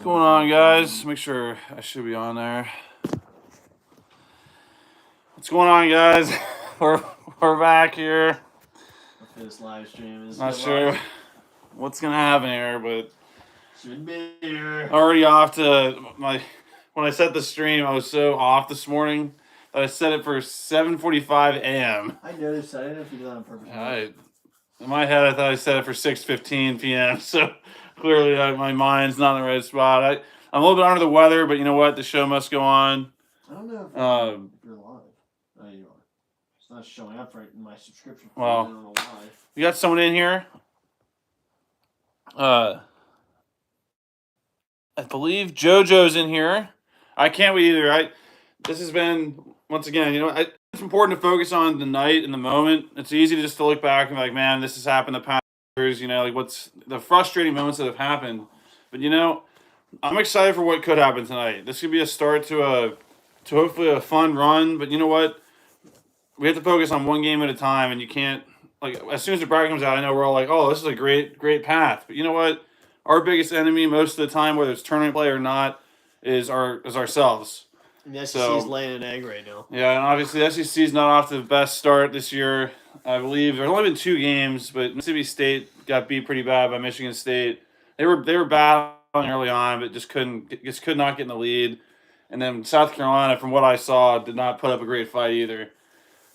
What's going on, guys? Make sure I should be on there. What's going on, guys? we're back here. Hopefully this live stream is Not sure live. what's gonna happen here, but Should be here. already off to my. When I set the stream, I was so off this morning that I set it for 7:45 a.m. I noticed. I didn't know if you did that on purpose. In my head, I thought I set it for 6:15 p.m. So clearly, my mind's not in the right spot. I'm a little bit under the weather, but you know what? The show must go on. I don't know if you're live. Oh, you are. It's not showing up right in my subscription. Well, I don't know why. We got someone in here. I believe JoJo's in here. I can't wait either. This has been, once again, it's important to focus on the night and the moment. It's easy to just to look back and be like, man, this has happened the past years, like what's the frustrating moments that have happened. But I'm excited for what could happen tonight. This could be a start to hopefully a fun run. But you know what? We have to focus on one game at a time, and you can't, as soon as the bracket comes out, I know we're all like, oh, this is a great path. But you know what? Our biggest enemy most of the time, whether it's tournament play or not, is ourselves. And the SEC's laying an egg right now. Yeah, and obviously the SEC's not off to the best start this year. I believe there's only been 2 games, but Mississippi State got beat pretty bad by Michigan State. They were battling early on, but just could not get in the lead. And then South Carolina, from what I saw, did not put up a great fight either.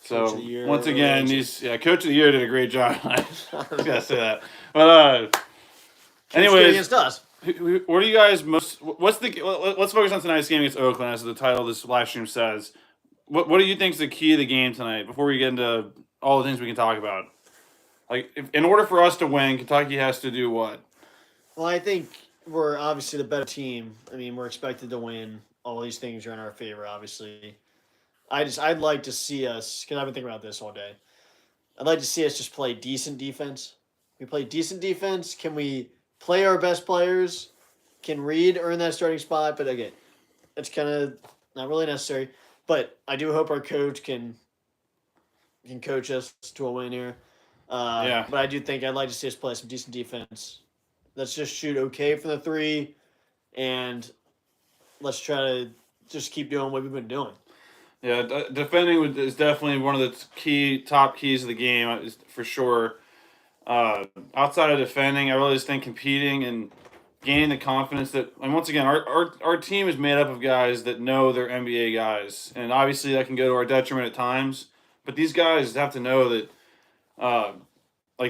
So once again, Coach of the Year did a great job. I was gonna say that, but anyways, against us. What are you guys most? Let's focus on tonight's game against Oakland, as the title of this live stream says. What do you think is the key of the game tonight? Before we get into all the things we can talk about, in order for us to win, Kentucky has to do what? Well, I think we're obviously the better team. I mean, we're expected to win. All these things are in our favor, obviously. I'd like to see us, because I've been thinking about this all day. I'd like to see us just play decent defense. We play decent defense. Can we play our best players? Can Reed earn that starting spot? But again, it's kind of not really necessary. But I do hope our coach can coach us to a win here. But I do think I'd like to see us play some decent defense. Let's just shoot okay from the 3, and let's try to just keep doing what we've been doing. Yeah, defending is definitely one of the top keys of the game, for sure. Outside of defending, I really just think competing and gaining the confidence that, and once again, our team is made up of guys that know they're NBA guys, and obviously that can go to our detriment at times. But these guys have to know that,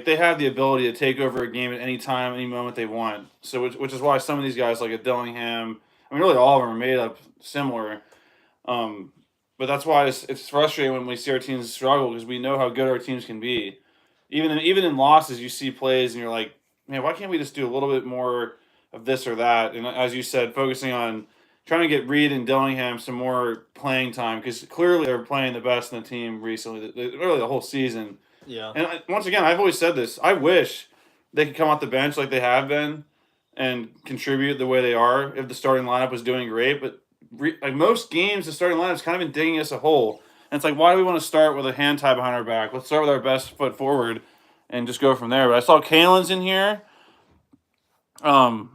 they have the ability to take over a game at any time, any moment they want. So, which is why some of these guys, like a Dillingham, I mean, really all of them are made up similar. But that's why it's frustrating when we see our teams struggle, because we know how good our teams can be. Even in losses, you see plays and you're like, man, why can't we just do a little bit more of this or that? And as you said, focusing on trying to get Reed and Dillingham some more playing time, because clearly they're playing the best in the team recently, really the whole season. Yeah. And once again, I've always said this. I wish they could come off the bench like they have been and contribute the way they are if the starting lineup was doing great. But most games, the starting lineup's kind of been digging us a hole. And it's like, why do we want to start with a hand tie behind our back? Let's start with our best foot forward and just go from there. But I saw Kalen's in here. Good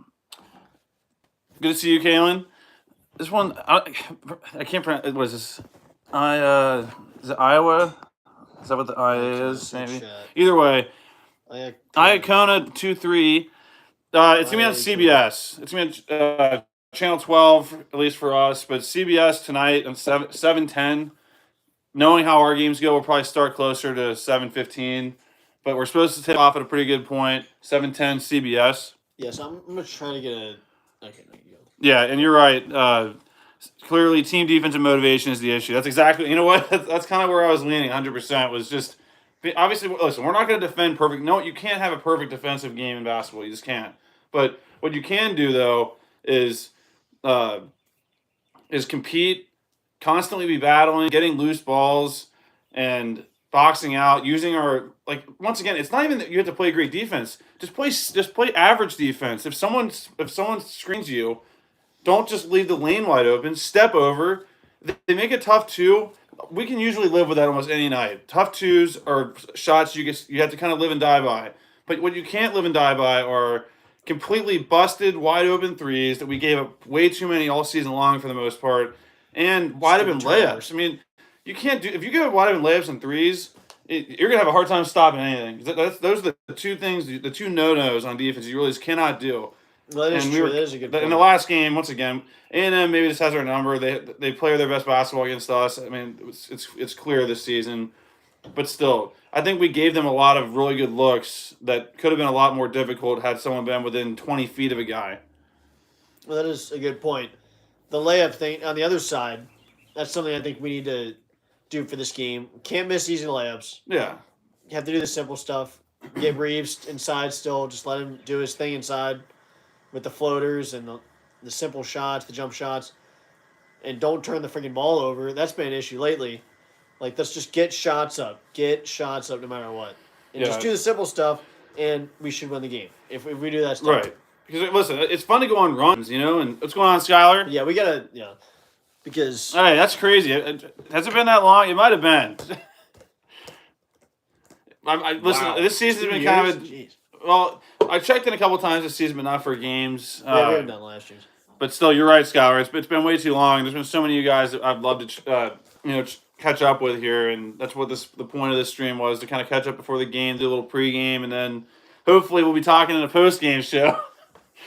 to see you, Kalen. This one, I can't pronounce. What is this? Is it Iowa? Is that what the IA is? Maybe. Either way, Iacona 2-3. It's gonna be on CBS. It's gonna be Channel 12, at least for us. But CBS tonight on 7:10. Knowing how our games go, we'll probably start closer to 7:15. But we're supposed to take off at a pretty good point. 7:10 CBS. Yes, I'm gonna try to get a. Okay, no, you go. Yeah, and you're right. Clearly, team defense and motivation is the issue. That's exactly, you know what? That's kind of where I was leaning 100%, was just, obviously, listen, we're not going to defend perfect. No, you can't have a perfect defensive game in basketball. You just can't. But what you can do, though, is compete, constantly be battling, getting loose balls, and boxing out, using our, once again, it's not even that you have to play great defense. Just play average defense. If someone screens you, don't just leave the lane wide open. Step over. They make it tough too. We can usually live with that almost any night. Tough twos are shots you have to kind of live and die by. But what you can't live and die by are completely busted, wide open threes that we gave up way too many all season long for the most part, and wide open layups. I mean, you can't do if you give wide open layups and threes, you're gonna have a hard time stopping anything. Those are the two things, the two no-nos on defense you really just cannot do. Well, that is true. That is a good point. In the last game, once again, A&M maybe just has our number. They play their best basketball against us. I mean, it's clear this season, but still, I think we gave them a lot of really good looks that could have been a lot more difficult had someone been within 20 feet of a guy. Well, that is a good point. The layup thing on the other side, that's something I think we need to do for this game. Can't miss easy layups. Yeah. You have to do the simple stuff. Get Reeves inside still. Just let him do his thing inside with the floaters and the simple shots, the jump shots. And don't turn the freaking ball over. That's been an issue lately. Like, let's just get shots up. Get shots up no matter what. And just do the simple stuff, and we should win the game if we do that stuff. Right. Because, listen, it's fun to go on runs, and what's going on, Skylar? Yeah, we got to, because... Hey, that's crazy. Has it been that long? It might have been. Listen, wow. This season's been kind of... Well, I checked in a couple times this season, but not for games. Yeah, we haven't done last year's. But still, you're right, Skylar. It's been way too long. There's been so many of you guys that I'd love to, catch up with here, and that's what the point of this stream was, to kind of catch up before the game, do a little pregame, and then hopefully we'll be talking in a postgame show.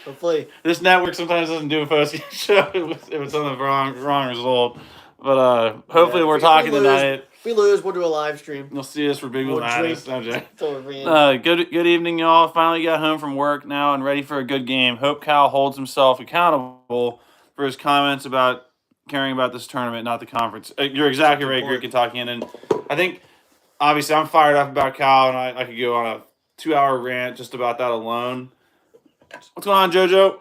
Hopefully. This network sometimes doesn't do a postgame show if it's on the wrong result. But hopefully we're talking tonight. If we lose, we'll do a live stream. You'll see us for Big Wheel Madness. Good evening, y'all. Finally got home from work now and ready for a good game. Hope Cal holds himself accountable for his comments about caring about this tournament, not the conference. You're exactly right, Greek Kentuckian. And I think, obviously, I'm fired up about Cal, and I could go on a 2-hour rant just about that alone. What's going on, JoJo?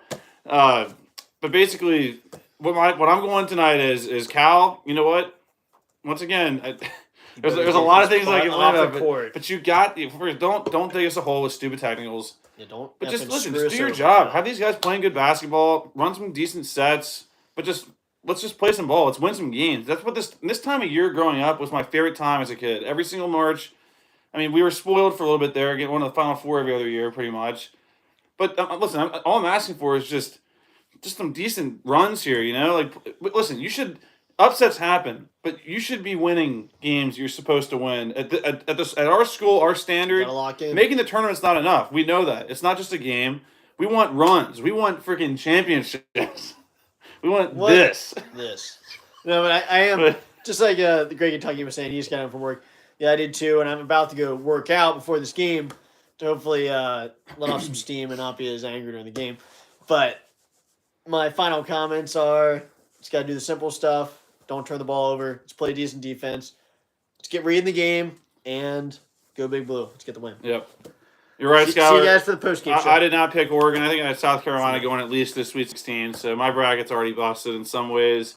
But basically, what I'm going tonight is Cal. You know what? Once again, there's a lot of things I can learn of, but you got don't dig us a hole with stupid technicals. Yeah, don't. But just listen, just do your job. Have these guys playing good basketball, run some decent sets, but let's just play some ball. Let's win some games. That's what this time of year growing up was my favorite time as a kid. Every single March, I mean, we were spoiled for a little bit there, getting one of the Final Four every other year, pretty much. But listen, all I'm asking for is just some decent runs here. Listen, you should. Upsets happen, but you should be winning games you're supposed to win. At our school, our standard, making the tournament's not enough. We know that. It's not just a game. We want runs. We want freaking championships. We want this. No, but I am, just like the great Kentucky was saying, he just got home from work. Yeah, I did too, and I'm about to go work out before this game to hopefully let off some steam and not be as angry during the game. But my final comments are, just got to do the simple stuff. Don't turn the ball over. Let's play decent defense. Let's get read in the game and go Big Blue. Let's get the win. Yep. You're right, Skylar. See you guys for the postgame show. I did not pick Oregon. I think I had South Carolina going at least to Sweet 16, so my bracket's already busted in some ways.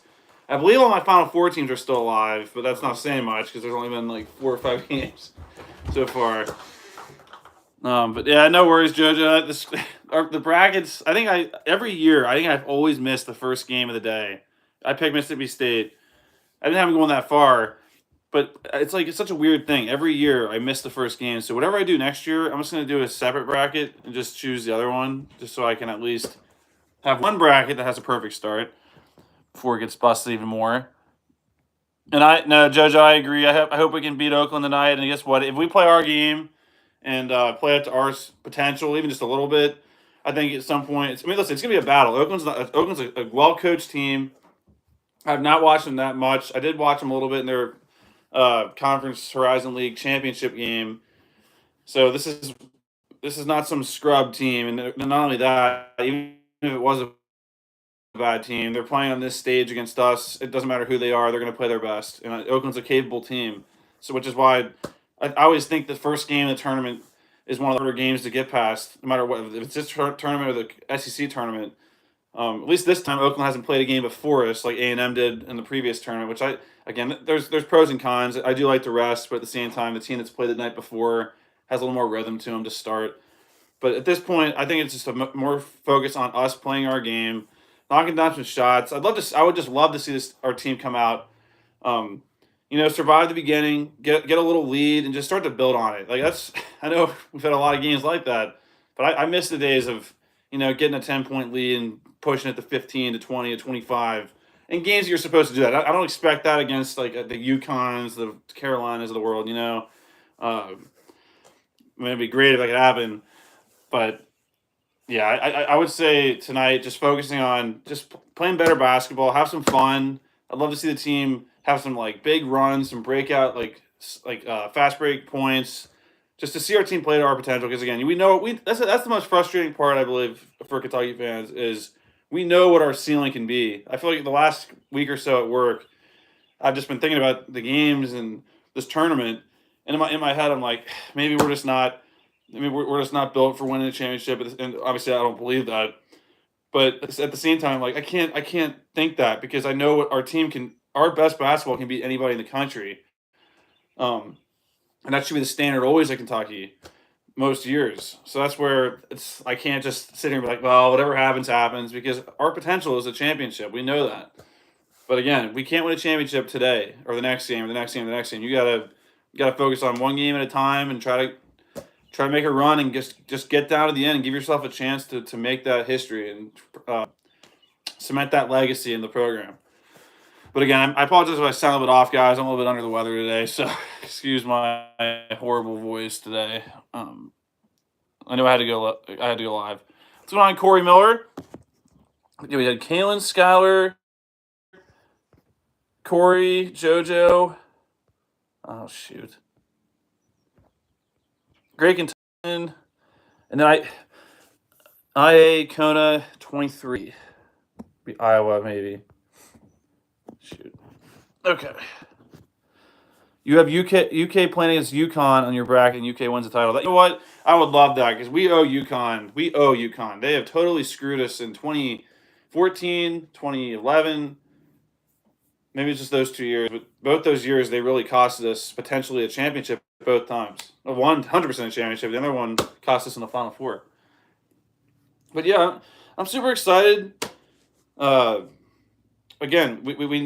I believe all my Final Four teams are still alive, but that's not saying much because there's only been like 4 or 5 games so far. But yeah, no worries, JoJo. The brackets, every year, I've always missed the first game of the day. I picked Mississippi State. I didn't have them going that far, but it's such a weird thing. Every year I miss the first game. So whatever I do next year, I'm just going to do a separate bracket and just choose the other one, just so I can at least have one bracket that has a perfect start before it gets busted even more. And JoJo, I agree. I hope we can beat Oakland tonight. And guess what? If we play our game and play up to our potential, even just a little bit, I think at some point, it's going to be a battle. Oakland's a well-coached team. I've not watched them that much. I did watch them a little bit in their Conference Horizon League championship game. So this is not some scrub team. And not only that, even if it was a bad team, they're playing on this stage against us. It doesn't matter who they are. They're going to play their best. And Oakland's a capable team. So which is why I always think the first game of the tournament is one of the harder games to get past, no matter what. If it's this tournament or the SEC tournament. At least this time, Oakland hasn't played a game before us like A&M did in the previous tournament, which there's pros and cons. I do like the rest, but at the same time, the team that's played the night before has a little more rhythm to them to start. But at this point, I think it's just a more focus on us playing our game, knocking down some shots. I would just love to see our team come out, survive the beginning, get a little lead, and just start to build on it. I know we've had a lot of games like that, but I miss the days of getting a 10-point lead and pushing it to 15 to 20 to 25. In games you're supposed to do that. I don't expect that against like the UConns, the Carolinas of the world. I mean, it'd be great if that could happen, but yeah, I would say tonight just focusing on just playing better basketball, have some fun. I'd love to see the team have some like big runs, some breakout fast break points, just to see our team play to our potential. Because again, we know that's the most frustrating part I believe for Kentucky fans is we know what our ceiling can be. I feel like the last week or so at work, I've just been thinking about the games and this tournament, and in my head, I'm like, maybe we're just not. I mean, we're just not built for winning a championship, and obviously, I don't believe that. But at the same time, like I can't think that because I know what our team can. Our best basketball can beat anybody in the country, um, and that should be the standard always at Kentucky most years. So that's where I can't just sit here and be like, well, whatever happens, happens because our potential is a championship. We know that. But again, we can't win a championship today or the next game or the next game or the next game. You gotta focus on one game at a time and try to make a run and just get down to the end and give yourself a chance to make that history and cement that legacy in the program. But again, I apologize if I sound a little bit off, guys. I'm a little bit under the weather today, so excuse my horrible voice today. I know I had to go. I had to go live. What's going on, Corey Miller? We had Kalen, Skyler, Corey, JoJo. Oh shoot. Greg Kentucky, and then IA Kona 23. Be Iowa maybe. Shoot. Okay. You have UK playing against UConn on your bracket, and UK wins the title. You know what? I would love that because we owe UConn. We owe UConn. They have totally screwed us in 2014, 2011. Maybe it's just those 2 years, but both those years they really costed us potentially a championship both times. 100% championship. The other one cost us in the Final Four. But yeah, I'm super excited. Again, we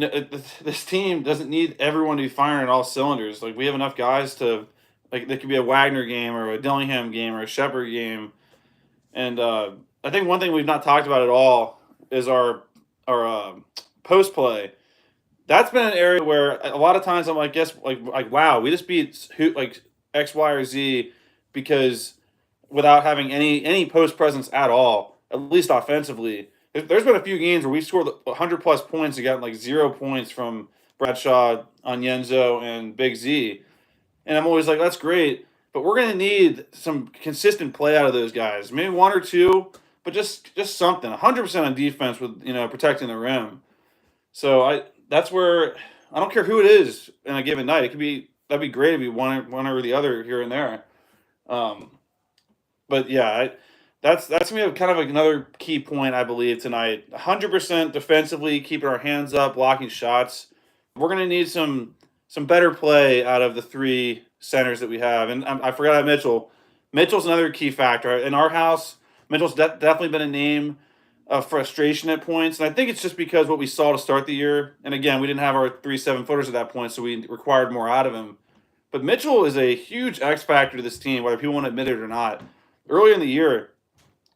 this team doesn't need everyone to be firing at all cylinders. Like we have enough guys to like there could be a Wagner game or a Dillingham game or a Shepherd game, and I think one thing we've not talked about at all is our post play. That's been an area where a lot of times I'm like, guess like wow, we just beat who like X, Y, or Z because without having any post presence at all, at least offensively. There's been a few games where we scored 100+ points and got like 0 points from Bradshaw, Onyenzo, and Big Z. And I'm always like, that's great, but we're gonna need some consistent play out of those guys. Maybe one or two, but just something. 100% on defense with protecting the rim. So that's where I don't care who it is in a given night. That'd be great if you one or the other here and there. But yeah, that's gonna be kind of like another key point I believe tonight. 100% defensively, keeping our hands up, blocking shots. We're gonna need some better play out of the three centers that we have. And I forgot about Mitchell. Mitchell's another key factor in our house. Mitchell's definitely been a name of frustration at points, and I think it's just because what we saw to start the year. And again, we didn't have our 3 7-footers at that point, so we required more out of him. But Mitchell is a huge X factor to this team, whether people want to admit it or not. Earlier in the year,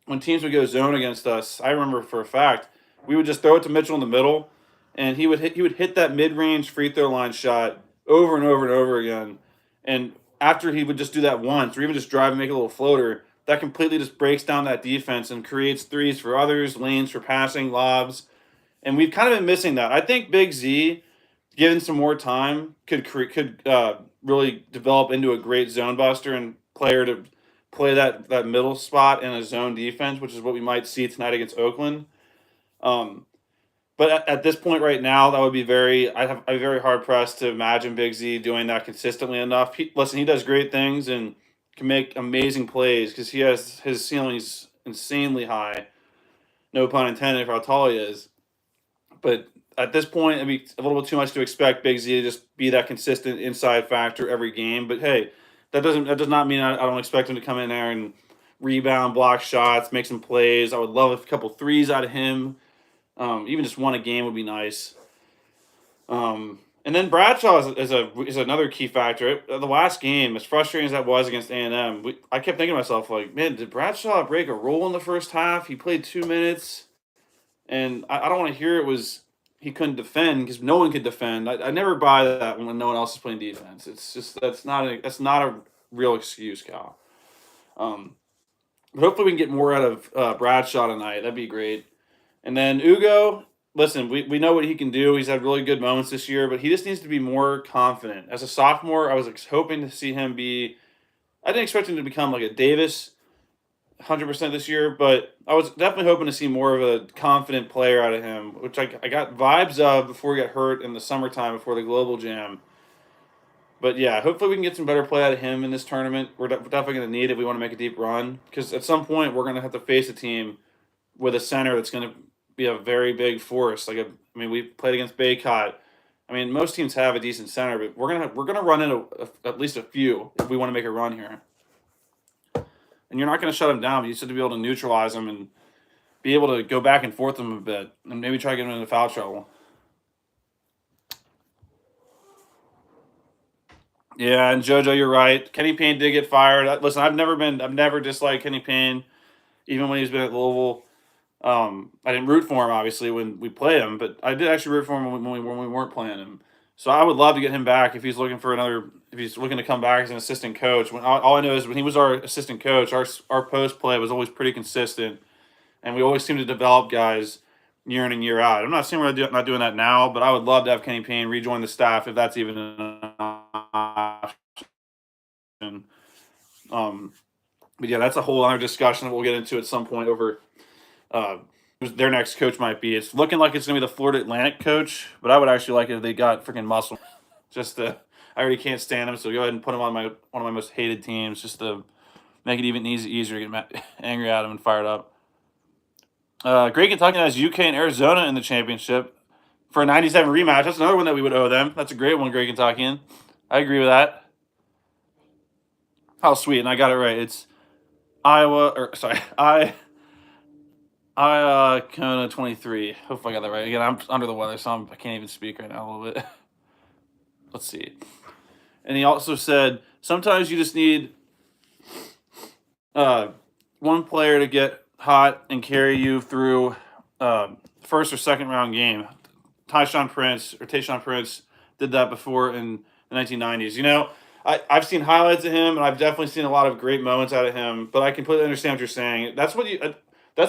when teams would go zone against us, I remember for a fact we would just throw it to Mitchell in the middle, and he would hit that mid-range free throw line shot over and over and over again. And after he would just do that once, or even just drive and make a little floater, that completely just breaks down that defense and creates threes for others, lanes for passing, lobs, and we've kind of been missing that. I think Big Z, given some more time, could really develop into a great zone buster and player to play that middle spot in a zone defense, which is what we might see tonight against Oakland. But at this point right now, that would be I'm very hard pressed to imagine Big Z doing that consistently enough. He does great things and can make amazing plays because his ceiling's insanely high. No pun intended for how tall he is. But at this point, it'd be a little bit too much to expect Big Z to just be that consistent inside factor every game. But hey, that does not mean I don't expect him to come in there and rebound, block shots, make some plays. I would love a couple threes out of him. Even just one a game would be nice. And then Bradshaw is another key factor. The last game, as frustrating as that was against A&M, I kept thinking to myself, like, man, did Bradshaw break a rule in the first half? He played 2 minutes, and I don't want to hear it was he couldn't defend because no one could defend. I never buy that when no one else is playing defense. It's just that's not a real excuse, Cal. Um, but hopefully we can get more out of Bradshaw tonight. That'd be great. And then Ugo, listen, we know what he can do. He's had really good moments this year, but he just needs to be more confident. As a sophomore, I was hoping to see him be. I didn't expect him to become like a Davis 100% this year, but I was definitely hoping to see more of a confident player out of him, which I got vibes of before he got hurt in the summertime before the Global Jam. But yeah, hopefully we can get some better play out of him in this tournament. We're definitely going to need it if we want to make a deep run, because at some point we're going to have to face a team with a center that's going to be a very big force. I mean, we played against Baycott. I mean, most teams have a decent center, but we're gonna run into at least a few if we want to make a run here. And you're not going to shut them down, but you just have to be able to neutralize them and be able to go back and forth them a bit, and maybe try to get them into foul trouble. Yeah, and JoJo, you're right. Kenny Payne did get fired. Listen, I've never disliked Kenny Payne, even when he's been at Louisville. I didn't root for him obviously when we played him, but I did actually root for him when we weren't playing him. So I would love to get him back if he's looking for if he's looking to come back as an assistant coach. When all I know is when he was our assistant coach, our post play was always pretty consistent, and we always seemed to develop guys year in and year out. I'm not saying we're not doing that now, but I would love to have Kenny Payne rejoin the staff if that's even an option. But yeah, that's a whole other discussion that we'll get into at some point over who their next coach might be. It's looking like it's going to be the Florida Atlantic coach, but I would actually like it if they got freaking Muscle. I already can't stand him, so go ahead and put him on one of my most hated teams, just to make it even easier to get angry at him and fired up. Great Kentucky has UK and Arizona in the championship for a 97 rematch. That's another one that we would owe them. That's a great one, Great Kentuckian. I agree with that. How sweet, and I got it right. It's Kona 23. Hopefully I got that right. Again, I'm under the weather, so I can't even speak right now a little bit. Let's see. And he also said, sometimes you just need one player to get hot and carry you through first or second round game. Tayshaun Prince did that before in the 1990s. You know, I've seen highlights of him, and I've definitely seen a lot of great moments out of him, but I completely understand what you're saying. That's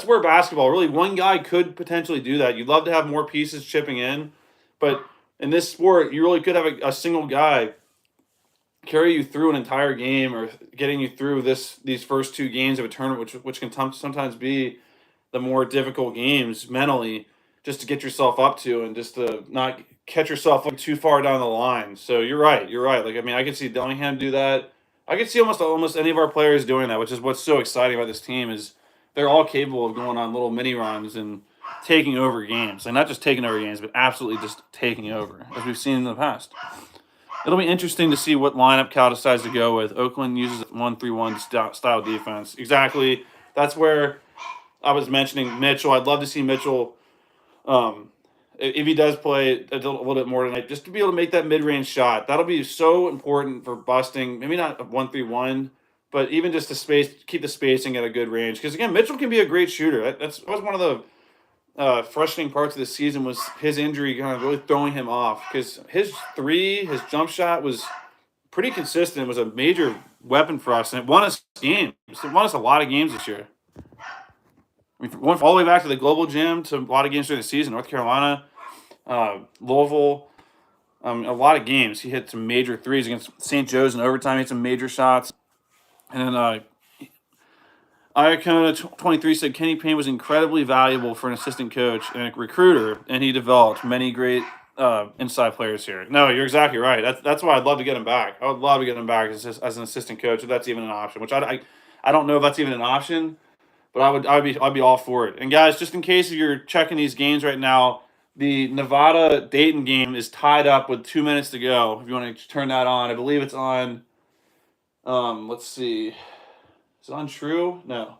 where basketball, really, one guy could potentially do that. You'd love to have more pieces chipping in, but in this sport, you really could have a single guy carry you through an entire game, or getting you through these first two games of a tournament, which can sometimes be the more difficult games mentally, just to get yourself up to, and just to not catch yourself like too far down the line. So you're right. Like, I mean, I could see Dillingham do that. I could see almost any of our players doing that, which is what's so exciting about this team, is they're all capable of going on little mini runs and taking over games. Like, not just taking over games, but absolutely just taking over, as we've seen in the past. It'll be interesting to see what lineup Cal decides to go with. Oakland uses 1-3-1 style defense. Exactly. That's where I was mentioning Mitchell. I'd love to see Mitchell, if he does play a little bit more tonight, just to be able to make that mid-range shot. That'll be so important for busting. Maybe not a 1-3-1, but even just keep the spacing at a good range. Because again, Mitchell can be a great shooter. That was one of the frustrating parts of the season, was his injury kind of really throwing him off, because his jump shot was pretty consistent. It was a major weapon for us, and it won us games. It won us a lot of games this year. I mean, went all the way back to the Global Jam, to a lot of games during the season. North Carolina, Louisville, a lot of games. He hit some major threes against St. Joe's in overtime. He hit some major shots. And then Iacona 23 said Kenny Payne was incredibly valuable for an assistant coach and a recruiter, and he developed many great inside players here. No, you're exactly right. That's why I'd love to get him back. I would love to get him back as an assistant coach, if that's even an option. Which I don't know if that's even an option, but I'd be all for it. And guys, just in case you're checking these games right now, the Nevada Dayton game is tied up with 2 minutes to go. If you want to turn that on, I believe it's on. Let's see. Is it on True? No.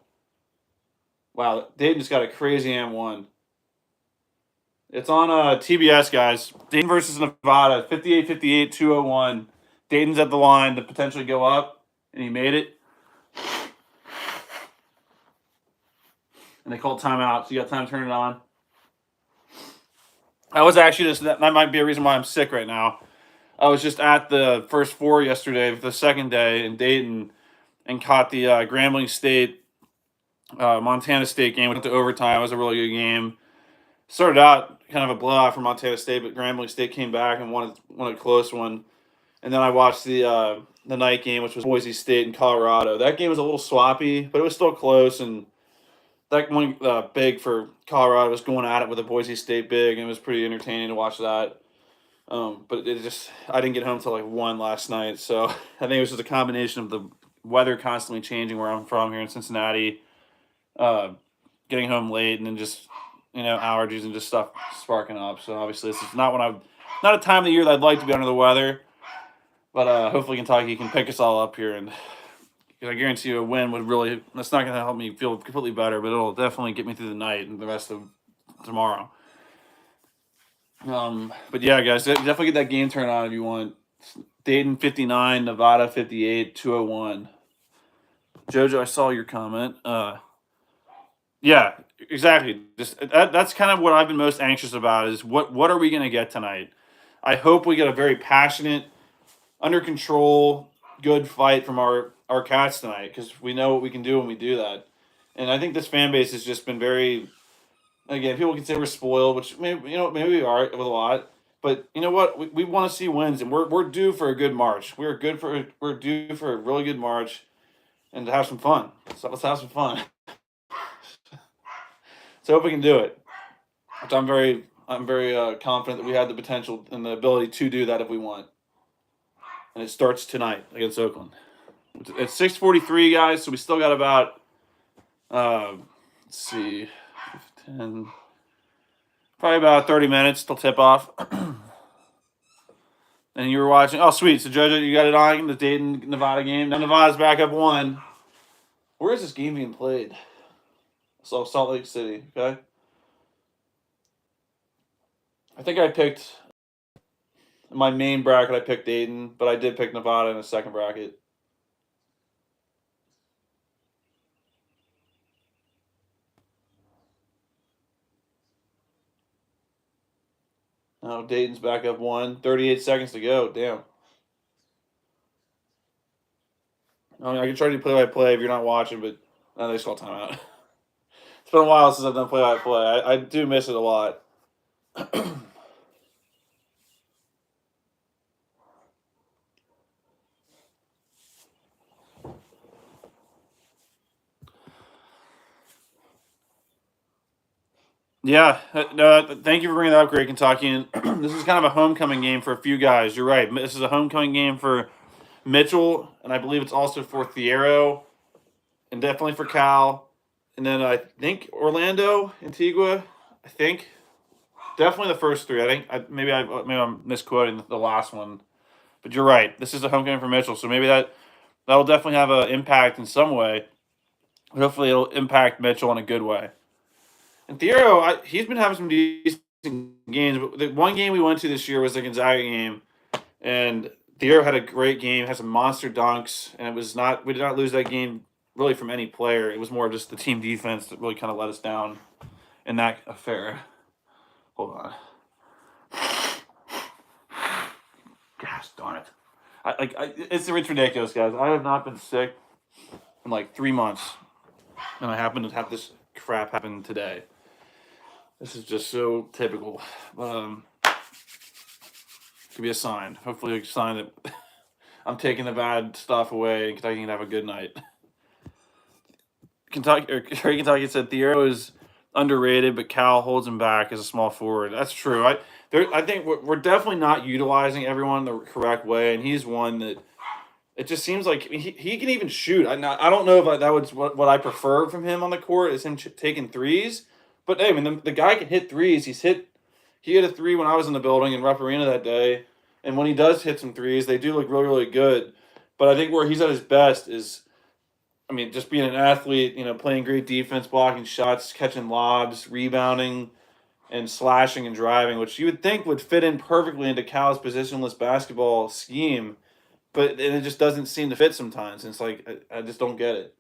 Wow, Dayton just got a crazy M1. It's on TBS, guys. Dayton versus Nevada, 58-58, 201. Dayton's at the line to potentially go up, and he made it. And they called timeout, so you got time to turn it on. I was actually that might be a reason why I'm sick right now. I was just at the first four yesterday, the second day in Dayton, and caught the Grambling State, Montana State game. Went to overtime. It was a really good game. Started out kind of a blowout for Montana State, but Grambling State came back and won a close one. And then I watched the night game, which was Boise State and Colorado. That game was a little sloppy, but it was still close. And that one big for Colorado was going at it with a Boise State big, and it was pretty entertaining to watch that. But I didn't get home till like 1 last night, so I think it was just a combination of the weather constantly changing where I'm from here in Cincinnati, getting home late, and then just allergies and just stuff sparking up. So obviously this is not a time of the year that I'd like to be under the weather, but hopefully Kentucky can pick us all up here, and I guarantee you a win that's not going to help me feel completely better, but it'll definitely get me through the night and the rest of tomorrow. But yeah, guys, definitely get that game turned on if you want. Dayton 59, Nevada 58, 201. Jojo, I saw your comment. Yeah, exactly. Just that's kind of what I've been most anxious about is what are we going to get tonight? I hope we get a very passionate, under control, good fight from our Cats tonight, because we know what we can do when we do that. And I think this fan base has just been very. Again, people can say we're spoiled, which maybe we are with a lot. But you know what? We want to see wins, and we're due for a good March. We're due for a really good March, and to have some fun. So let's have some fun. So I hope we can do it. Which I'm very confident that we have the potential and the ability to do that if we want. And it starts tonight against Oakland. It's 6:43, guys. So we still got about let's see. 10, probably about 30 minutes till tip off. And you were watching. Oh, sweet. So, Jojo, you got it on the Dayton Nevada game. Now Nevada's back up 1. Where is this game being played? So, Salt Lake City. Okay. I think I picked in my main bracket. I picked Dayton, but I did pick Nevada in a second bracket. Oh, Dayton's back up 1. 38 seconds to go. Damn. I can try to do play-by-play if you're not watching, but they just call timeout. It's been a while since I've done play-by-play. I do miss it a lot. Yeah, no, thank you for bringing that up, Great Kentuckian. This is kind of a homecoming game for a few guys. You're right. This is a homecoming game for Mitchell, and I believe it's also for Thiero, and definitely for Cal. And then I think Orlando, Antigua, I think. Definitely the first 3. I think maybe I'm misquoting the last one. But you're right. This is a homecoming for Mitchell, so maybe that'll definitely have an impact in some way. Hopefully it'll impact Mitchell in a good way. And Thiero, he's been having some decent games. But the one game we went to this year was the Gonzaga game, and Thiero had a great game, had some monster dunks, and we did not lose that game really from any player. It was more of just the team defense that really kind of let us down in that affair. Hold on. Gosh darn it. It's ridiculous, guys. I have not been sick in like 3 months, and I happen to have this crap happen today. This is just so typical. But could be a sign. Hopefully a sign that I'm taking the bad stuff away and Kentucky can have a good night. Kentucky said Thiero is underrated, but Cal holds him back as a small forward. That's true. I think we're definitely not utilizing everyone the correct way, and he's one that it just seems like he can even shoot. I don't know if that was what I prefer from him on the court is him taking threes. But hey, I mean the guy can hit threes. He hit a 3 when I was in the building in Rupp Arena that day, and when he does hit some threes, they do look really, really good. But I think where he's at his best is, I mean, just being an athlete, playing great defense, blocking shots, catching lobs, rebounding, and slashing and driving, which you would think would fit in perfectly into Cal's positionless basketball scheme, but it just doesn't seem to fit sometimes. And it's like I just don't get it.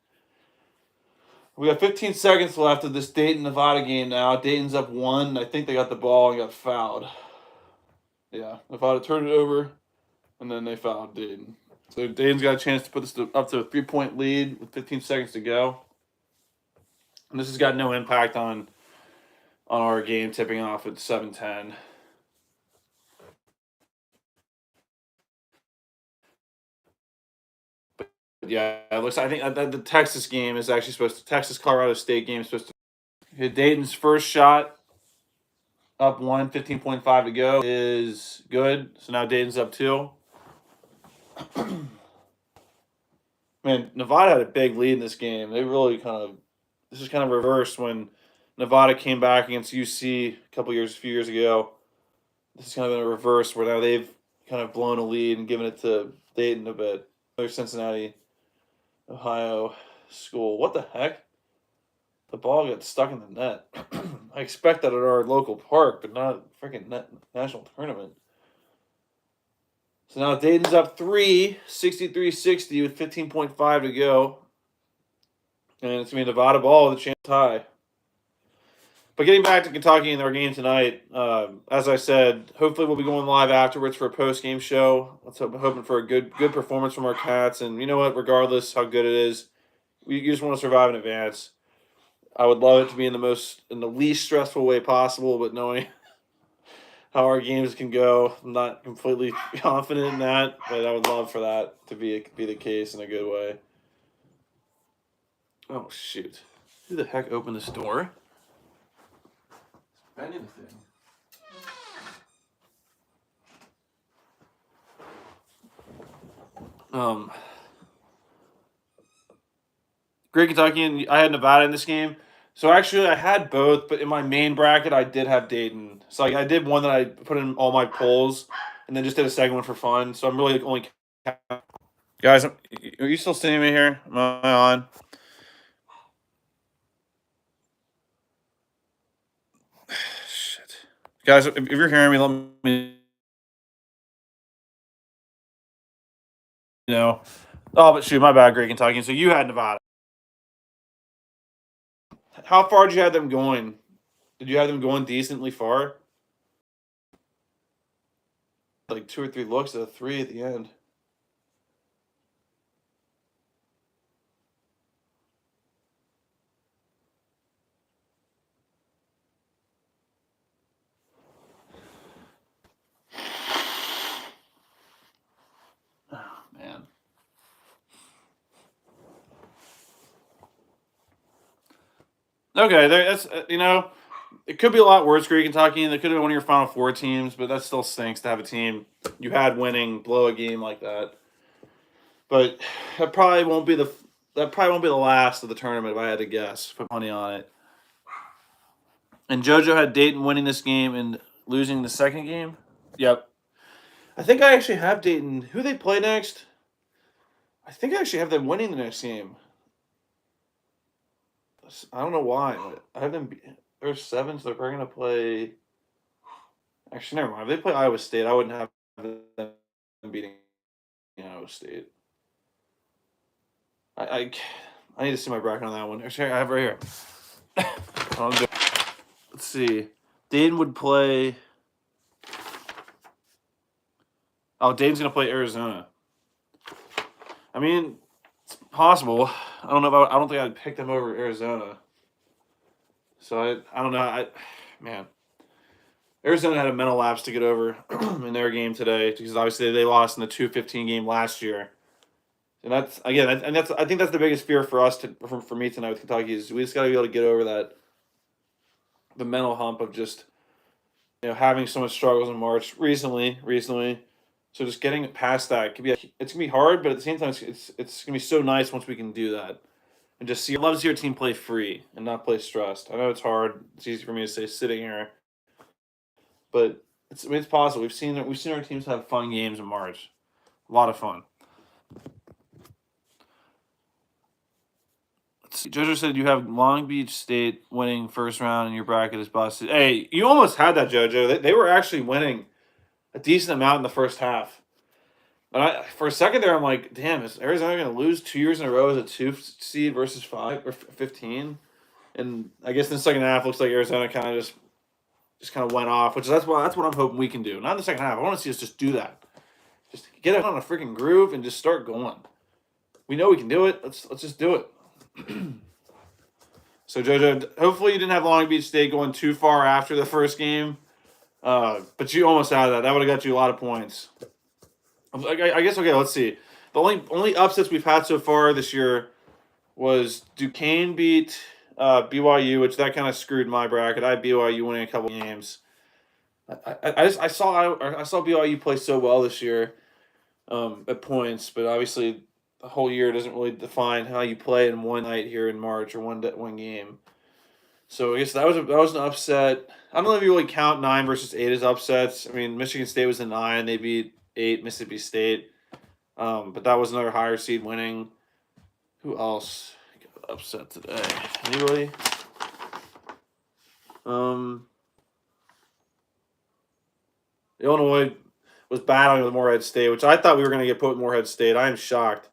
We got 15 seconds left of this Dayton Nevada game now. Dayton's up 1. I think they got the ball and got fouled. Yeah, Nevada turned it over, and then they fouled Dayton. So Dayton's got a chance to put this up to a 3-point lead with 15 seconds to go. And this has got no impact on our game tipping off at 7:10. But yeah, it looks. I think that the Texas game is actually supposed to. Texas Colorado State game is supposed to. Okay, Dayton's first shot, up 1, 15.5 to go, is good. So now Dayton's up 2. Man, Nevada had a big lead in this game. They really this is kind of reversed when Nevada came back against UC a few years ago. This is kind of in a reverse where now they've kind of blown a lead and given it to Dayton a bit. Another Cincinnati, Ohio school. What the heck? The ball got stuck in the net. I expect that at our local park, but not a freaking national tournament. So now Dayton's up 3, 63-60 with 15.5 to go. And it's going to be a Nevada ball with a chance to tie. But getting back to Kentucky and their game tonight, as I said, hopefully we'll be going live afterwards for a post-game show. Hoping for a good performance from our Cats. And you know what? Regardless how good it is, you just want to survive in advance. I would love it to be in the least stressful way possible, but knowing how our games can go, I'm not completely confident in that. But I would love for that to be the case in a good way. Oh shoot! Who the heck opened this door? Bending the thing. Great Kentucky, and I had Nevada in this game. So actually, I had both, but in my main bracket, I did have Dayton. So I did one that I put in all my polls, and then just did a second one for fun. So I'm really only guys. Are you still seeing me here? Am I on? Shit, guys, if you're hearing me, let me know. Oh, but shoot, my bad, Great Kentucky. So you had Nevada. How far did you have them going? Did you have them going decently far? Like 2 or 3 looks at a 3 at the end. Oh, man. Okay, that's it could be a lot worse, Great Kentucky, and it could have been one of your Final Four teams, but that still stinks to have a team you had winning blow a game like that. But that probably won't be the last of the tournament if I had to guess. Put money on it. And JoJo had Dayton winning this game and losing the second game. Yep. I think I actually have Dayton. Who they play next? I think I actually have them winning the next game. I don't know why, but I have them. They're 7, so they're probably going to play. Actually, never mind. If they play Iowa State, I wouldn't have them beating Iowa State. I need to see my bracket on that one. Actually, I have it right here. Let's see. Dayton would play. Oh, Dayton's going to play Arizona. I mean, it's possible. I don't know. I don't think I'd pick them over Arizona. So I don't know. Man, Arizona had a mental lapse to get over in their game today because obviously they lost in the 2-15 game last year, and I think that's the biggest fear for us for me tonight with Kentucky is we just got to be able to get over the mental hump of just having so much struggles in March recently. So just getting past that it's gonna be hard, but at the same time it's gonna be so nice once we can do that. And just I'd love to see our team play free and not play stressed. I know it's hard. It's easy for me to say sitting here, but it's possible. We've seen our teams have fun games in March, a lot of fun. JoJo said you have Long Beach State winning first round and your bracket is busted. Hey, you almost had that, JoJo. They were actually winning a decent amount in the first half. But for a second there, I'm like, damn, is Arizona going to lose 2 years in a row as a 2 seed versus 5 or 15? And I guess in the second half, looks like Arizona kind of just kind of went off, which that's what I'm hoping we can do. Not in the second half. I want to see us just do that. Just get it on a freaking groove and just start going. We know we can do it. Let's just do it. So JoJo, hopefully you didn't have Long Beach State going too far after the first game, but you almost had that. That would have got you a lot of points. I guess okay. Let's see. The only upsets we've had so far this year was Duquesne beat BYU, which that kind of screwed my bracket. I had BYU winning a couple games. I saw BYU play so well this year at points, but obviously the whole year doesn't really define how you play in one night here in March or one game. So I guess that was an upset. I don't know if you really count 9 versus 8 as upsets. I mean, Michigan State was a 9; they beat 8 Mississippi State, but that was another higher seed winning. Who else got upset today? Anybody? Illinois was battling with Morehead State, which I thought we were going to get put with Morehead State. I am shocked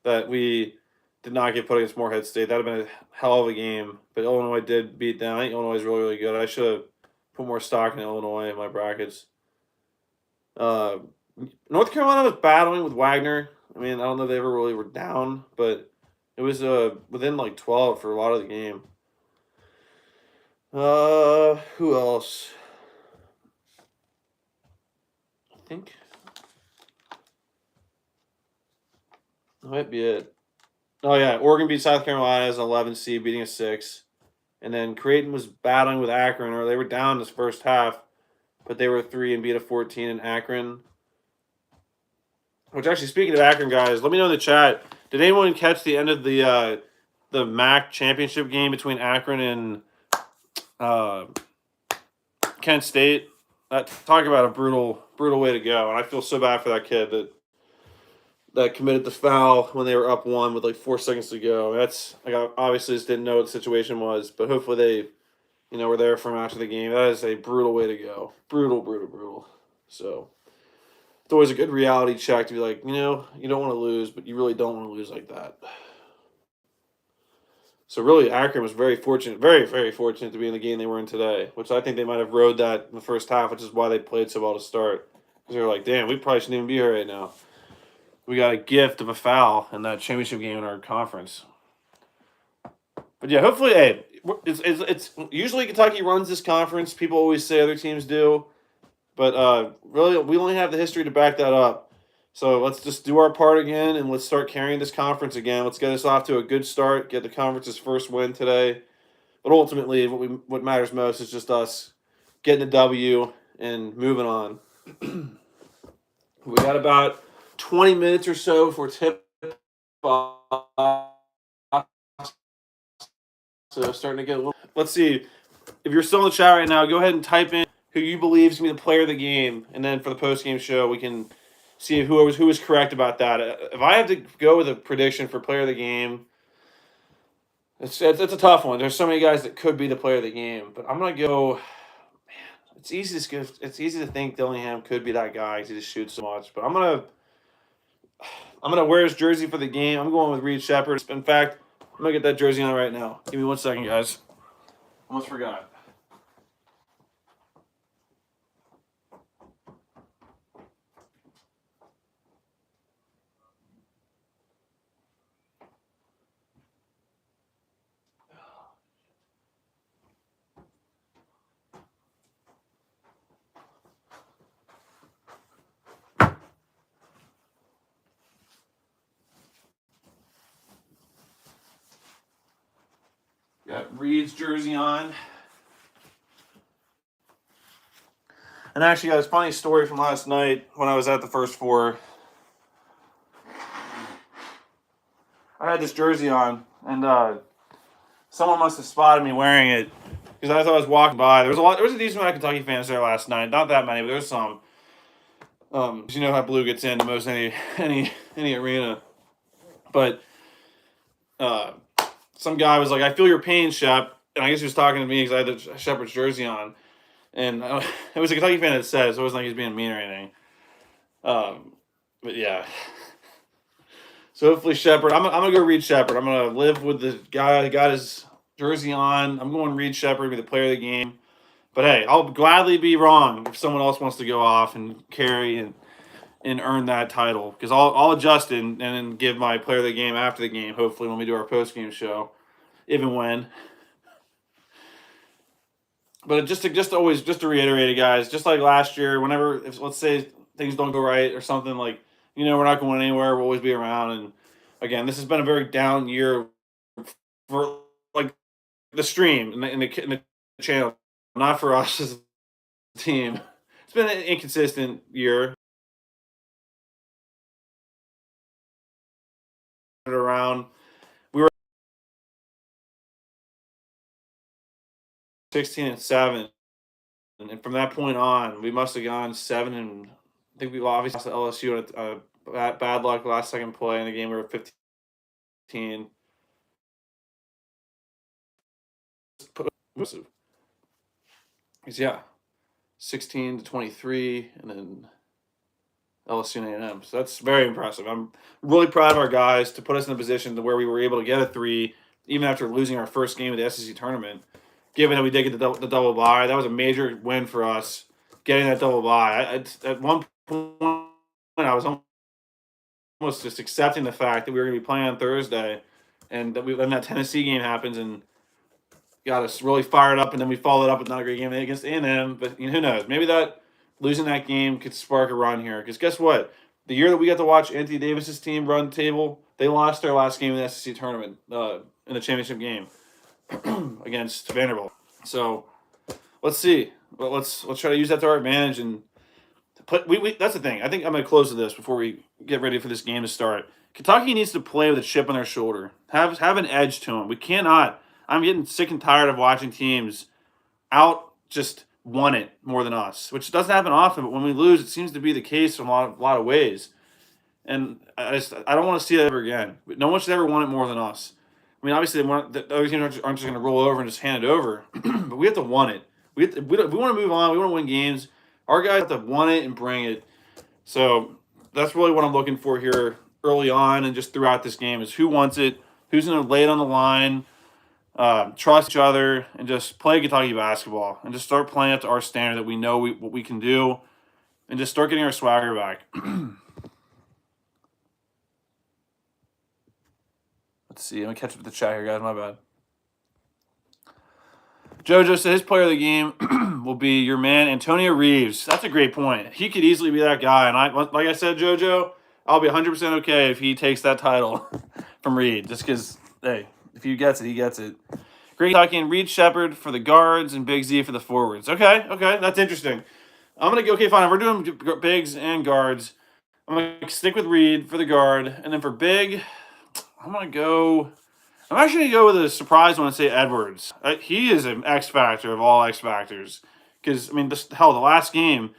that we did not get put against Morehead State. That would have been a hell of a game. But Illinois did beat them. I think Illinois is really, really good. I should have put more stock in Illinois in my brackets. North Carolina was battling with Wagner. I mean, I don't know if they ever really were down, but it was within like 12 for a lot of the game. Who else? I think that might be it. Oh yeah, Oregon beat South Carolina as an 11 seed, beating a 6, and then Creighton was battling with Akron, or they were down this first half, but they were 3 and beat a 14 in Akron. Which actually, speaking of Akron, guys, let me know in the chat. Did anyone catch the end of the MAC championship game between Akron and Kent State? Talk about a brutal way to go, and I feel so bad for that kid that committed the foul when they were up 1 with like 4 seconds to go. That's like, I obviously just didn't know what the situation was, but hopefully they were there for him after the game. That is a brutal way to go. Brutal. So it's always a good reality check to be like, you don't want to lose, but you really don't want to lose like that. So really, Akron was very fortunate, very, very fortunate to be in the game they were in today, which I think they might have rode that in the first half, which is why they played so well to start. Because they were like, damn, we probably shouldn't even be here right now. We got a gift of a foul in that championship game in our conference. But yeah, hopefully, hey, it's usually Kentucky runs this conference. People always say other teams do. But really, we only have the history to back that up. So let's just do our part again, and let's start carrying this conference again. Let's get us off to a good start, get the conference's first win today. But ultimately, what matters most is just us getting a W and moving on. We got about 20 minutes or so for tip off. So starting to get a little. Let's see. If you're still in the chat right now, go ahead and type in who you believe is going to be the player of the game, and then for the post-game show, we can see who was correct about that. If I have to go with a prediction for player of the game, it's a tough one. There's so many guys that could be the player of the game, but I'm gonna go. Man, it's easy to think Dillingham could be that guy because he just shoots so much. But I'm gonna wear his jersey for the game. I'm going with Reed Shepherd. In fact, I'm gonna get that jersey on right now. Give me 1 second, guys. Almost forgot. Got Reed's jersey on. And actually, guys, funny story from last night when I was at the First Four. I had this jersey on, and someone must have spotted me wearing it because as I was walking by, there was a decent amount of Kentucky fans there last night. Not that many, but there was some. 'Cause you know how blue gets into most any arena. But some guy was like, "I feel your pain, Shep," and I guess he was talking to me because I had the Shepard's jersey on, and it was a Kentucky fan that said it, so it wasn't like he was being mean or anything. But yeah. So hopefully Shepard, I'm gonna go Reed Shepard. I'm gonna live with the guy that got his jersey on. I'm going Reed Shepard, be the player of the game. But hey, I'll gladly be wrong if someone else wants to go off and carry and earn that title, because I'll adjust it and then give my player of the game after the game. Hopefully, when we do our post game show, even when. But just to reiterate it, guys, just like last year, whenever if let's say things don't go right or something, like we're not going anywhere. We'll always be around. And again, this has been a very down year for like the stream and the channel, not for us as a team. It's been an inconsistent year. Around, we were 16-7, and from that point on, we must have gone 7 and I think we obviously lost to LSU on a bad luck last second play in the game. We were 15. Yeah, 16-23, and then LSU and A&M. So that's very impressive. I'm really proud of our guys to put us in a position to where we were able to get a 3, even after losing our first game of the SEC tournament. Given that we did get the double bye, that was a major win for us, getting that double bye. At one point, I was almost just accepting the fact that we were going to be playing on Thursday, and that then that Tennessee game happens and got us really fired up, and then we followed up with not a great game against A&M. But who knows? Maybe losing that game could spark a run here. Because guess what? The year that we got to watch Anthony Davis's team run the table, they lost their last game in the SEC tournament in the championship game against Vanderbilt. So let's see. But let's try to use that to our advantage and put. That's the thing. I think I'm going to close with this before we get ready for this game to start. Kentucky needs to play with a chip on their shoulder. Have an edge to them. We cannot. I'm getting sick and tired of watching teams just want it more than us, which doesn't happen often. But when we lose, it seems to be the case in a lot of ways. And I don't want to see that ever again. No one should ever want it more than us. I mean, obviously, the other teams aren't just going to roll over and just hand it over, but we have to want it. We want to move on. We want to win games. Our guys have to want it and bring it. So that's really what I'm looking for here early on and just throughout this game is who wants it, who's going to lay it on the line, trust each other, and just play Kentucky basketball and just start playing up to our standard that we know what we can do, and just start getting our swagger back. Let's see. Let me catch up with the chat here, guys. My bad. JoJo said his player of the game will be your man, Antonio Reeves. That's a great point. He could easily be that guy. And like I said, JoJo, I'll be 100% okay if he takes that title from Reed. Just because, hey, if he gets it, he gets it. Great talking. Reed Shepard for the guards and Big Z for the forwards. Okay. That's interesting. I'm going to go, okay, fine. If we're doing bigs and guards, I'm going to stick with Reed for the guard. And then for big, I'm actually going to go with a surprise one and say Edwards. He is an X factor of all X factors. Because, I mean, the last game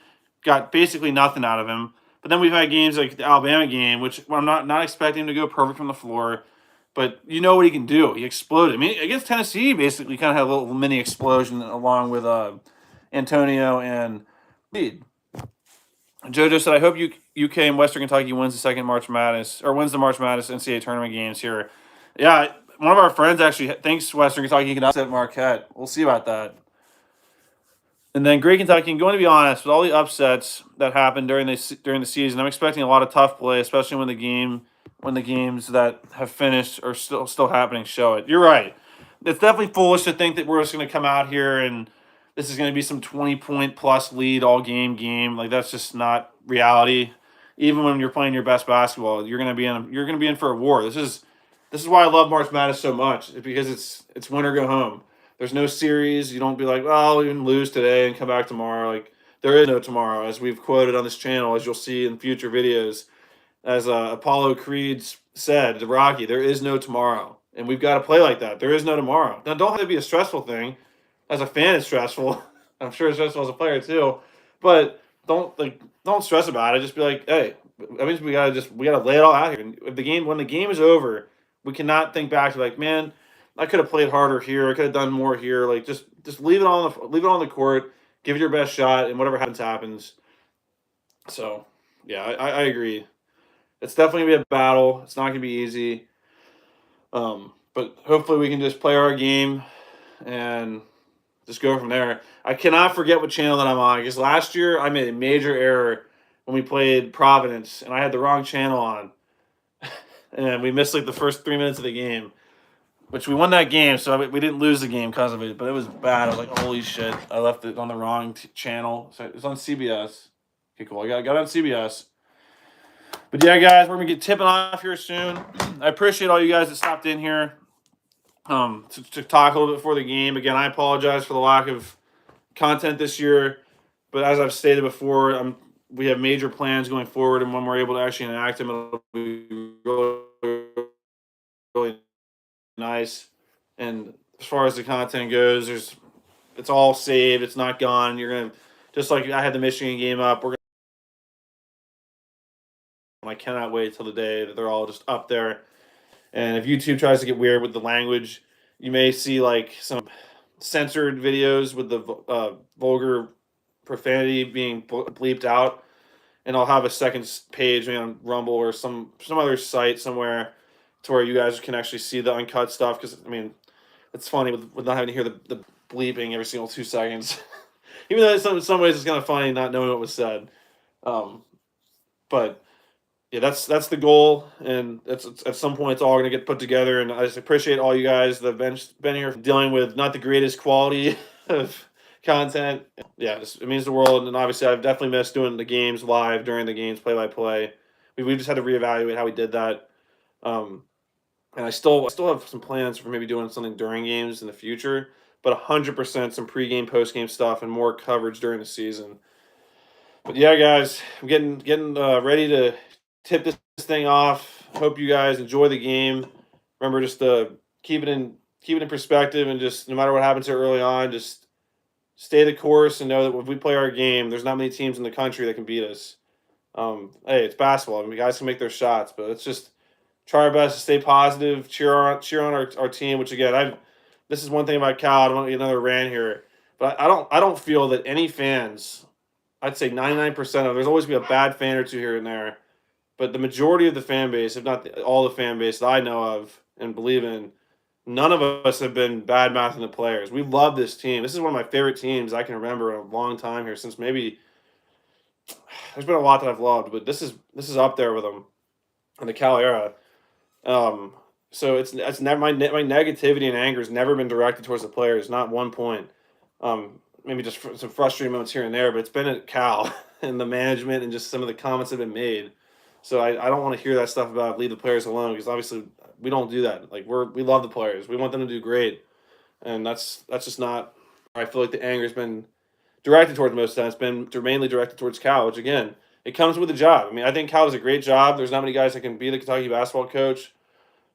got basically nothing out of him. But then we've had games like the Alabama game, which I'm not expecting him to go perfect from the floor. But you know what he can do. He exploded. I mean, against Tennessee, basically kind of had a little mini explosion along with Antonio and Reed. JoJo said, I hope UK and Western Kentucky wins the March Madness NCAA tournament games here. Yeah, one of our friends actually thinks Western Kentucky can upset Marquette. We'll see about that. And then Great Kentucky, I'm going to be honest, with all the upsets that happened during the season, I'm expecting a lot of tough play, especially when the games that have finished are still happening show it. You're right. It's definitely foolish to think that we're just going to come out here and this is going to be some 20-point plus lead all game. Like, that's just not reality. Even when you're playing your best basketball, you're going to be in for a war. This is why I love March Madness so much. It's because it's win or go home. There's no series. You don't be like, well, we can lose today and come back tomorrow. Like, there is no tomorrow, as we've quoted on this channel, as you'll see in future videos. As Apollo Creed said to Rocky, there is no tomorrow. And we've got to play like that. There is no tomorrow. Now, don't have to be a stressful thing. As a fan, it's stressful. I'm sure it's stressful as a player too. But don't stress about it. Just be like, hey, that means we gotta lay it all out here. And when the game is over, we cannot think back to like, man, I could have played harder here. I could have done more here. Like just leave it on the court. Give it your best shot, and whatever happens happens. So yeah, I agree. It's definitely gonna be a battle. It's not gonna be easy. But hopefully we can just play our game and just go from there. I cannot forget what channel that I'm on because last year I made a major error when we played Providence and I had the wrong channel on, and we missed like the first 3 minutes of the game, which we won that game, so we didn't lose the game because of it. But it was bad. I was like, holy shit, I left it on the wrong channel. So it's on CBS. Okay, cool. I got it on CBS. But yeah, guys, we're gonna get tipping off here soon. I appreciate all you guys that stopped in here to talk a little bit before the game. Again, I apologize for the lack of content this year, but as I've stated before, we have major plans going forward, and when we're able to actually enact them, it'll be really, really nice. And as far as the content goes, it's all saved. It's not gone. You're gonna just like I had the Michigan game up. I cannot wait till the day that they're all just up there. And if YouTube tries to get weird with the language, you may see like some censored videos with the vulgar profanity being bleeped out. And I'll have a second page maybe on Rumble or some other site somewhere to where you guys can actually see the uncut stuff. Because I mean, it's funny with not having to hear the bleeping every single 2 seconds. Even though in some ways it's kind of funny not knowing what was said. But yeah, that's the goal, and it's at some point it's all going to get put together. And I just appreciate all you guys that have been here dealing with not the greatest quality of content. Yeah, it means the world. And obviously, I've definitely missed doing the games live during the games, play by play. We just had to reevaluate how we did that. And I still have some plans for maybe doing something during games in the future, but 100% some pregame, postgame stuff, and more coverage during the season. But yeah, guys, I'm getting ready to tip this thing off. Hope you guys enjoy the game. Remember, just to keep it in perspective, and just no matter what happens here early on, just stay the course and know that if we play our game, there's not many teams in the country that can beat us. Hey, it's basketball. I mean, guys can make their shots, but let's just try our best to stay positive. Cheer on our team. Which again, this is one thing about Cal. I don't want to get another rant here, but I don't feel that any fans. I'd say 99% of there's always be a bad fan or two here and there. But the majority of the fan base, if not all the fan base that I know of and believe in, none of us have been bad mouthing the players. We love this team. This is one of my favorite teams I can remember in a long time here, since maybe there's been a lot that I've loved, but this is up there with them in the Cal era. So it's never my negativity and anger has never been directed towards the players, not one point. Maybe just some frustrating moments here and there, but it's been at Cal and the management and just some of the comments that have been made. So I don't want to hear that stuff about leave the players alone, because obviously we don't do that. Like we love the players. We want them to do great. And that's just not I feel like the anger has been directed towards most of the time. It's been mainly directed towards Cal, which again, it comes with the job. I mean, I think Cal does a great job. There's not many guys that can be the Kentucky basketball coach,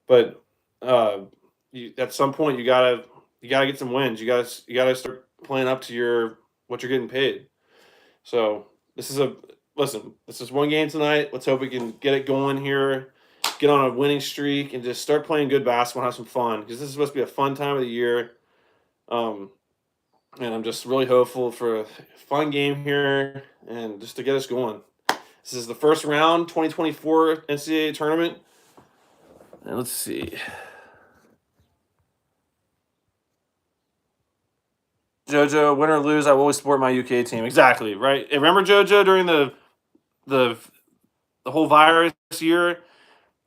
but at some point you gotta get some wins. You gotta start playing up to what you're getting paid. So this is one game tonight. Let's hope we can get it going here, get on a winning streak, and just start playing good basketball and have some fun, because this is supposed to be a fun time of the year. And I'm just really hopeful for a fun game here and just to get us going. This is the first round, 2024 NCAA tournament. And let's see. JoJo, win or lose, I will always support my UK team. Exactly, right? And remember JoJo during the whole virus year?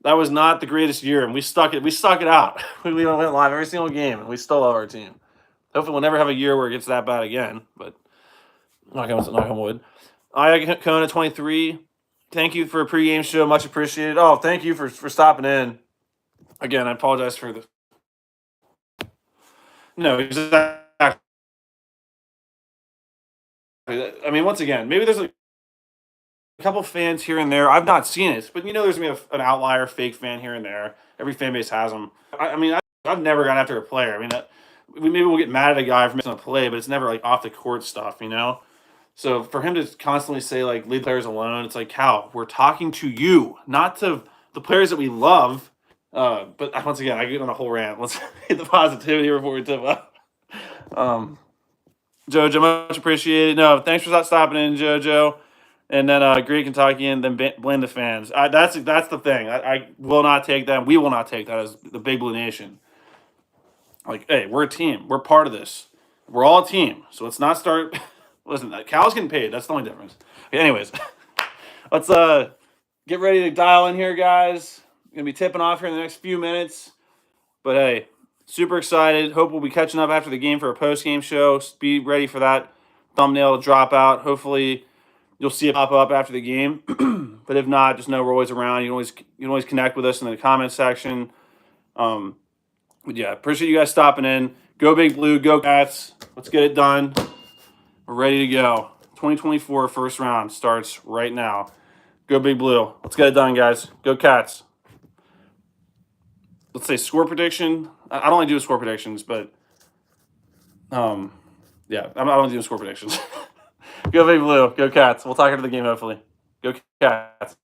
That was not the greatest year, and we stuck it out. We went live every single game, and we still love our team. Hopefully, we'll never have a year where it gets that bad again. But knock on wood. I Kona 23. Thank you for a pregame show, much appreciated. Oh, thank you for stopping in. Again, I apologize for the. No, exactly. I mean, once again, maybe there's a couple fans here and there. I've not seen it, but there's gonna be an outlier, fake fan here and there. Every fan base has them. I mean, I've never gone after a player. I mean, maybe we'll get mad at a guy for missing a play, but it's never like off the court stuff. So for him to constantly say like leave players alone, it's like, Cal, we're talking to you, not to the players that we love. But once again, I get on a whole rant. Let's hit the positivity before we tip up. Jojo, much appreciated. No, thanks for stopping in, Jojo. And then Great Kentuckian, then blame the fans. That's the thing. I will not take that. We will not take that as the Big Blue Nation. Like, hey, we're a team. We're part of this. We're all a team. So let's not start. Listen, Cal's getting paid. That's the only difference. Okay, anyways, let's get ready to dial in here, guys. Gonna be tipping off here in the next few minutes. But hey, super excited. Hope we'll be catching up after the game for a post-game show. Be ready for that thumbnail to drop out. Hopefully, you'll see it pop up after the game. But if not, just know we're always around. You can always connect with us in the comment section. But yeah, appreciate you guys stopping in. Go Big Blue, go Cats. Let's get it done. We're ready to go. 2024 first round starts right now. Go Big Blue. Let's get it done, guys. Go Cats. Let's say score prediction. I don't like doing score predictions, but yeah, I don't do score predictions. Go Big Blue. Go Cats. We'll talk after the game, hopefully. Go Cats.